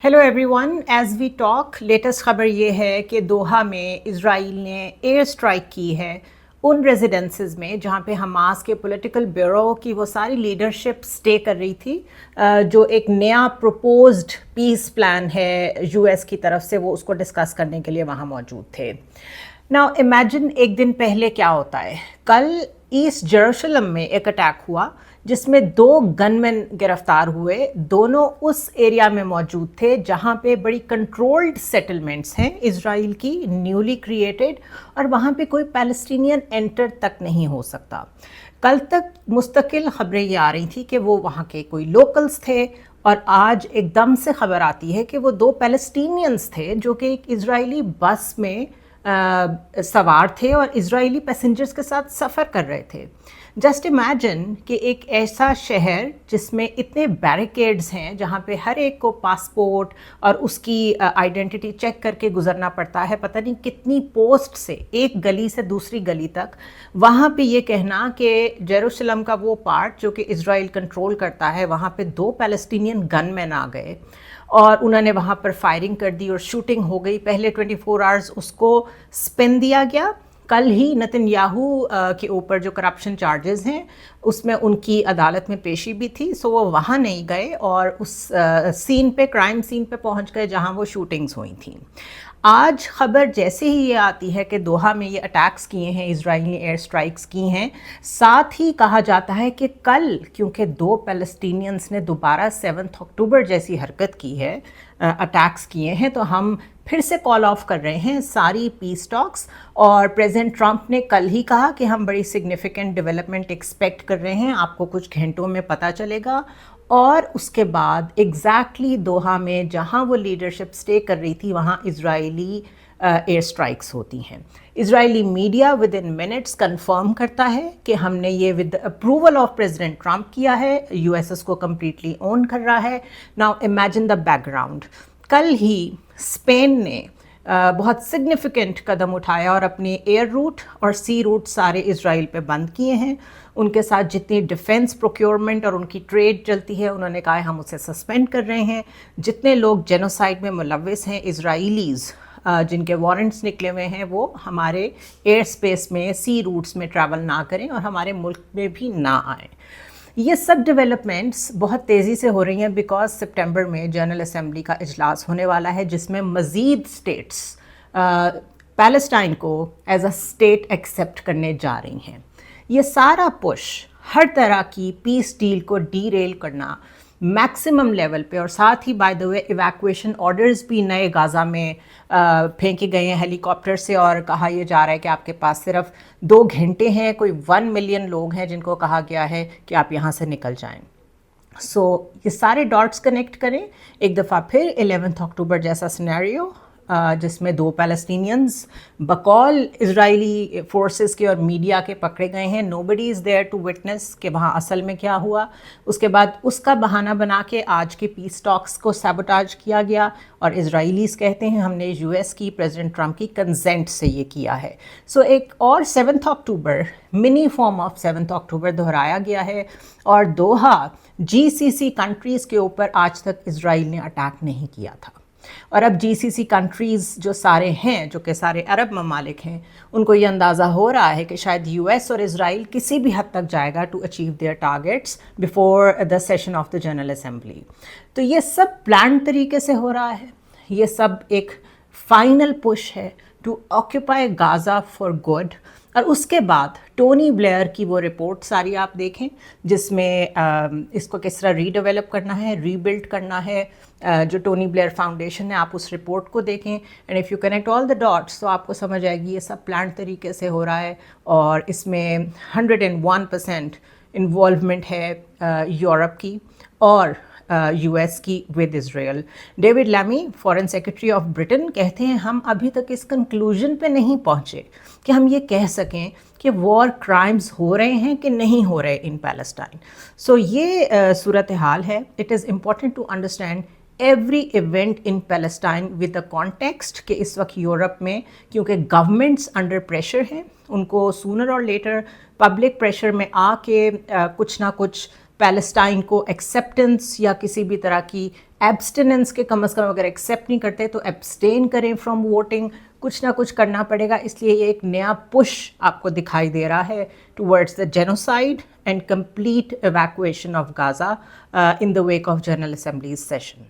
Hello everyone, as we talk latest खबर ये है कि दोहा में इज़राइल ने एयर स्ट्राइक की है उन रेजिडेंसेस में जहाँ पे हमास के पॉलिटिकल ब्यूरो की वो सारी लीडरशिप स्टे कर रही थी, जो एक नया प्रपोज्ड पीस प्लान है यूएस की तरफ से, वो उसको डिस्कस करने के लिए वहाँ मौजूद थे। नाउ इमेजिन एक दिन पहले क्या होता है। कल ईस्ट जेरूशलम में एक अटैक हुआ जिसमें 2 गनमैन गिरफ्तार हुए। दोनों उस एरिया में मौजूद थे जहां पे बड़ी कंट्रोल्ड सेटलमेंट्स हैं इजराइल की, न्यूली क्रिएटेड, और वहां पे कोई पैलेस्टीनियन एंटर तक नहीं हो सकता। कल तक मुस्तकिल खबरें ये आ रही थी कि वो वहाँ के कोई लोकल्स थे, और आज एकदम से खबर आती है कि वो 2 पैलेस्टीनियंस थे जो कि एक इजरायली बस में सवार थे और इजरायली पैसेंजर्स के साथ सफ़र कर रहे थे। जस्ट इमेजिन कि एक ऐसा शहर जिसमें इतने बैरिकेड्स हैं, जहाँ पे हर एक को पासपोर्ट और उसकी आइडेंटिटी चेक करके गुजरना पड़ता है, पता नहीं कितनी पोस्ट से एक गली से दूसरी गली तक। वहाँ पे ये कहना कि जेरूशलम का वो पार्ट जो कि इजराइल कंट्रोल करता है, वहाँ पे 2 पैलेस्टीनियन गनमैन आ गए और उन्होंने वहाँ पर फायरिंग कर दी और शूटिंग हो गई। पहले 24 आवर्स उसको स्पिन दिया गया। कल ही नेतन्याहू के ऊपर जो करप्शन चार्जेस हैं उसमें उनकी अदालत में पेशी भी थी, सो वो वहाँ नहीं गए और उस सीन पे, क्राइम सीन पे पहुँच गए जहाँ वो शूटिंग्स हुई थी। आज खबर जैसे ही ये आती है कि दोहा में ये अटैक्स किए हैं, इजराइल ने एयर स्ट्राइक्स की हैं, साथ ही कहा जाता है कि कल क्योंकि 2 पैलेस्टीनियंस ने दोबारा 7 अक्टूबर जैसी हरकत की है, अटैक्स किए हैं, तो हम फिर से कॉल ऑफ कर रहे हैं सारी पीस टॉक्स। और प्रेसिडेंट ट्रंप ने कल ही कहा कि हम बड़ी सिग्निफिकेंट डेवलपमेंट एक्सपेक्ट कर रहे हैं, आपको कुछ घंटों में पता चलेगा। और उसके बाद एग्जैक्टली दोहा में जहां वो लीडरशिप स्टे कर रही थी, वहां इजरायली एयर स्ट्राइक्स होती हैं। Israeli media with in minutes confirm करता है कि हमने ये with approval of president Trump किया है, यूएसएस को कम्प्लीटली ओन कर रहा है। Now imagine the background. कल ही स्पेन ने बहुत सिग्निफिकेंट कदम उठाया और अपने एयर रूट और सी रूट सारे इजराइल पे बंद किए हैं। उनके साथ जितनी डिफेंस प्रोक्योरमेंट और उनकी ट्रेड चलती है, उन्होंने कहा है हम उसे सस्पेंड कर रहे हैं। जितने लोग जेनोसाइड में मुलव्विस हैं, इजराइलीज़ जिनके वारंट्स निकले हुए हैं, वो हमारे एयर स्पेस में, सी रूट्स में ट्रैवल ना करें और हमारे मुल्क में भी ना आएँ। ये सब डेवलपमेंट्स बहुत तेज़ी से हो रही हैं बिकॉज सितंबर में जनरल असेंबली का इजलास होने वाला है जिसमें मज़ीद स्टेट्स पैलेस्टाइन को एज अ स्टेट एक्सेप्ट करने जा रही हैं। ये सारा पुश हर तरह की पीस डील को डीरेल करना मैक्सिमम लेवल पे, और साथ ही by the way evacuation orders भी नए गाज़ा में फेंके गए हैं हेलीकॉप्टर से, और कहा यह जा रहा है कि आपके पास सिर्फ 2 घंटे हैं, कोई 1 मिलियन लोग हैं जिनको कहा गया है कि आप यहाँ से निकल जाएं। सो ये सारे डॉट्स कनेक्ट करें एक दफ़ा फिर 11 अक्टूबर जैसा सिनेरियो, जिसमें 2 पैलेस्टीनियंस बकौल इजरायली फोर्सेस के और मीडिया के पकड़े गए हैं। Nobody is there to witness कि वहाँ असल में क्या हुआ। उसके बाद उसका बहाना बना के आज के पीस टॉक्स को सैबोटाज किया गया, और इजरायलीज़ कहते हैं हमने यूएस की, प्रेसिडेंट ट्रंप की कंसेंट से ये किया है। सो एक और 7 अक्टूबर, मिनी फॉर्म ऑफ 7 अक्टूबर दोहराया गया है, और दोहा जीसीसी कंट्रीज़ के ऊपर आज तक इजराइल ने अटैक नहीं किया था। और अब जीसीसी कंट्रीज़ जो सारे हैं, जो कि सारे अरब ममालिक हैं, उनको ये अंदाज़ा हो रहा है कि शायद यूएस और इजराइल किसी भी हद तक जाएगा to achieve their targets before the session of the general assembly. तो ये सब प्लान तरीके से हो रहा है। ये सब एक फाइनल पुश है to occupy Gaza for good. और उसके बाद टोनी ब्लेयर की वो रिपोर्ट सारी आप देखें जिसमें इसको किस तरह रीडेवलप करना है, रीबिल्ड करना है, जो टोनी ब्लेयर फाउंडेशन है, आप उस रिपोर्ट को देखें। And if you connect all the dots तो आपको समझ आएगी ये सब प्लान तरीके से हो रहा है, और इसमें 101% इन्वॉल्वमेंट है यूरोप की और यूएस की with Israel. David Lammy, foreign secretary of Britain, कहते हैं हम अभी तक इस कंक्लूजन पे नहीं पहुँचे कि हम ये कह सकें कि वॉर क्राइम्स हो रहे हैं कि नहीं हो रहे इन पैलेस्टाइन। सो ये सूरत हाल है। It is important to understand every event in Palestine with the context कि इस वक्त यूरोप में क्योंकि गवर्नमेंट्स अंडर प्रेशर हैं, उनको सूनर और लेटर पब्लिक प्रेशर में आके कुछ ना कुछ پیلسٹائن کو ایکسیپٹنس یا کسی بھی طرح کی ایبسٹیننس کے کم از کم اگر ایکسیپٹ نہیں کرتے تو ایبسٹین کریں فرام ووٹنگ. کچھ نہ کچھ کرنا پڑے گا. اس لیے یہ ایک نیا پش آپ کو دکھائی دے رہا ہے towards the genocide and complete evacuation of Gaza in the wake of general assembly's session.